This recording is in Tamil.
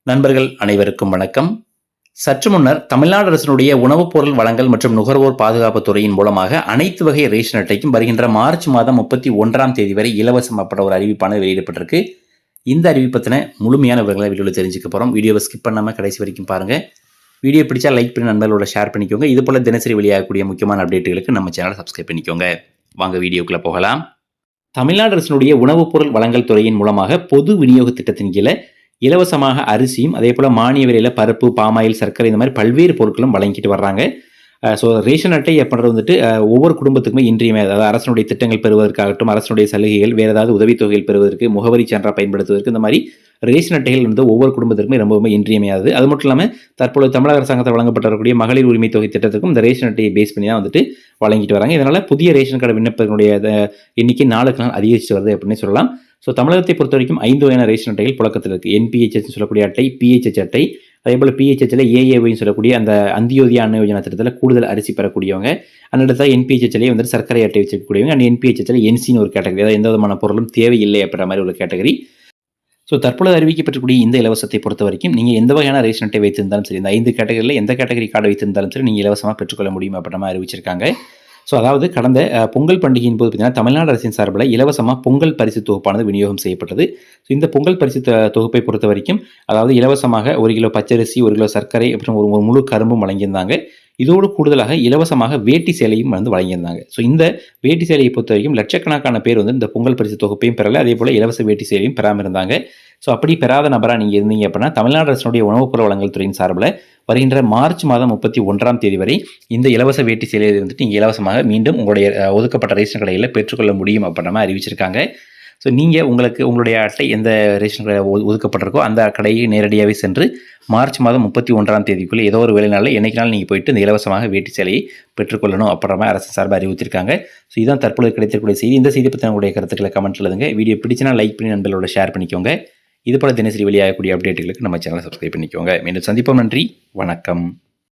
நண்பர்கள் அனைவருக்கும் வணக்கம். சற்று முன்னர் தமிழ்நாடு அரசினுடைய உணவுப் பொருள் வழங்கல் மற்றும் நுகர்வோர் பாதுகாப்பு துறையின் மூலமாக அனைத்து வகை ரேஷன் அட்டைக்கும் வருகின்ற மார்ச் மாதம் 31ஆம் தேதி வரை இலவசம் அப்பட ஒரு அறிவிப்பானது வெளியிடப்பட்டிருக்கு. இந்த அறிவிப்பத்தின முழுமையான விவரங்களை வீடியோவில் தெரிஞ்சுக்க போகிறோம். வீடியோவை ஸ்கிப் பண்ணாமல் கடைசி வரைக்கும் பாருங்கள். வீடியோ பிடிச்சா லைக் பண்ணி நண்பர்களோட ஷேர் பண்ணிக்கோங்க. இது போல் தினசரி வெளியாகக்கூடிய முக்கியமான அப்டேட்டுகளுக்கு நம்ம சேனலை சப்ஸ்கிரைப் பண்ணிக்கோங்க. வாங்க வீடியோக்குள்ளே போகலாம். தமிழ்நாடு அரசினுடைய உணவுப் பொருள் வழங்கல் துறையின் மூலமாக பொது விநியோக திட்டத்தின் கீழே இலவசமாக அரிசியும் அதே போல் மானிய விலையில் பருப்பு, பாமாயில், சர்க்கரை இந்த மாதிரி பல்வேறு பொருட்களும் வழங்கிட்டு வர்றாங்க. ஸோ ரேஷன் அட்டை அப்படின்றது வந்துட்டு ஒவ்வொரு குடும்பத்துக்குமே இன்றியமையாது. அதாவது அரசனுடைய திட்டங்கள் பெறுவதற்காகட்டும், அரசனுடைய சலுகைகள், வேறு ஏதாவது உதவித்தொகைகள் பெறுவதற்கு, முகவரி சான்றாக பயன்படுத்துவதற்கு, இந்த மாதிரி ரேஷன் அட்டைகள் வந்து ஒவ்வொரு குடும்பத்திற்குமே ரொம்பவுமே இன்றியமையாது. அது மட்டும் இல்லாமல் தற்போது தமிழக அரசாங்கத்தில் வழங்கப்பட்டு வரக்கூடிய மகளிர் உரிமை தொகை திட்டத்துக்கும் இந்த ரேஷன் அட்டையை பேஸ் பண்ணி தான் வந்துட்டு வழங்கிட்டு வராங்க. இதனால் புதிய ரேஷன் கார்டு விண்ணப்பத்தினுடைய எண்ணிக்கை நாளுக்கு நாள் அதிகரித்து வருது அப்படின்னு சொல்லலாம். ஸோ தமிழகத்தை பொறுத்த வரைக்கும் 5 வகையான ரேஷன் அட்டைகள் புழக்கத்தில் இருக்குது. என்பிஹெச்எஸ் சொல்லக்கூடிய அட்டை, பிஹெச்ஹெச் அட்டை, அதேபோல் பிஹெச்ஹெச்சில் ஏஏஒய்னு சொல்லக்கூடிய அந்த அந்தியோதயா அன்ன யோஜனா திட்டத்தில் கூடுதல் அரிசி பெறக்கூடியவங்க, அடுத்த என்பிஹெச்எச்லேயே வந்துட்டு சர்க்கரை அட்டை வச்சிருக்கக்கூடியவங்க, அண்ட் என்பிஹெச்எச்சில் என்சின்னு ஒரு கேட்டகரி, அதாவது எந்த விதமான பொருளும் தேவையில்லை அப்படின்ற மாதிரி ஒரு கேட்டகரி. ஸோ தற்பொழுது அறிவிக்கப்பட்டிருக்கூடிய இந்த இலவசத்தை பொறுத்த வரைக்கும் நீங்கள் எந்த வகையான ரேஷன் அட்டை வைத்திருந்தாலும் சரி, இந்த 5 கேட்டகரியில் எந்த கேட்டகரி கார்டு வைத்திருந்தாலும் சரி நீங்கள் இலவசமாக பெற்றுக்கொள்ள முடியும் அப்படின்ற மாதிரி அறிவிச்சிருக்காங்க. ஸோ அதாவது கடந்த பொங்கல் பண்டிகையின் போது பார்த்தீங்கன்னா தமிழ்நாடு அரசின் சார்பில் இலவசமாக பொங்கல் பரிசு தொகுப்பானது விநியோகம் செய்யப்பட்டது. ஸோ இந்த பொங்கல் பரிசு தொகுப்பை பொறுத்த வரைக்கும் அதாவது இலவசமாக 1 கிலோ பச்சரிசி, 1 கிலோ சர்க்கரை மற்றும் ஒரு முழு கரும்பும் வழங்கியிருந்தாங்க. இதோடு கூடுதலாக இலவசமாக வேட்டி சேலையும் வந்து வழங்கியிருந்தாங்க. ஸோ இந்த வேட்டி சேலையை பொறுத்த வரைக்கும் லட்சக்கணக்கான பேர் வந்து இந்த பொங்கல் பரிசு தொகுப்பையும் பெறலை, அதே போல் இலவச வேட்டி சேலையும் பெறாமல் இருந்தாங்க. ஸோ அப்படி பெறாத நபராக நீங்கள் இருந்தீங்க அப்படின்னா தமிழ்நாடு அரசினுடைய உணவுப் பொருள் வழங்கல் துறையின் சார்பில் வருகின்ற மார்ச் மாதம் 31ஆம் தேதி வரை இந்த இலவச வேட்டி சேலையை வந்துட்டு நீங்கள் இலவசமாக மீண்டும் உங்களுடைய ஒதுக்கப்பட்ட ரேஷன் கடையில் பெற்றுக்கொள்ள முடியும் அப்படின்ற மாதிரி அறிவிச்சிருக்காங்க. ஸோ நீங்கள் உங்களுடைய அட்டை எந்த ரேஷன் கடையில் ஒதுக்கப்பட்டிருக்கோ அந்த கடையை நேரடியாகவே சென்று மார்ச் மாதம் 31ஆம் தேதிக்குள்ளே ஏதோ ஒரு வேலை நாளில் என்னைக்கு நீங்கள் போயிட்டு இந்த இலவசமாக வேட்டி சேலையை பெற்றுக்கொள்ளணும் அப்படின்ற மாதிரி அரசு சார்பாக அறிவித்திருக்காங்க. ஸோ இதுதான் தற்பொழுது கிடைத்திருக்கக்கூடிய செய்தி. இந்த செய்தி பற்றி உங்களுடைய கருத்துக்களை கமெண்ட் எழுதுங்க. வீடியோ பிடிச்சினா லைக் பண்ணி நண்பர்களோட ஷேர் பண்ணிக்கோங்க. இது போல தினசரி வெளியாகக்கூடிய அப்டேட்டுகளுக்கு நம்ம சேனலை சப்ஸ்கிரைப் பண்ணிக்கோங்க. மீண்டும் சந்திப்போம். நன்றி, வணக்கம்.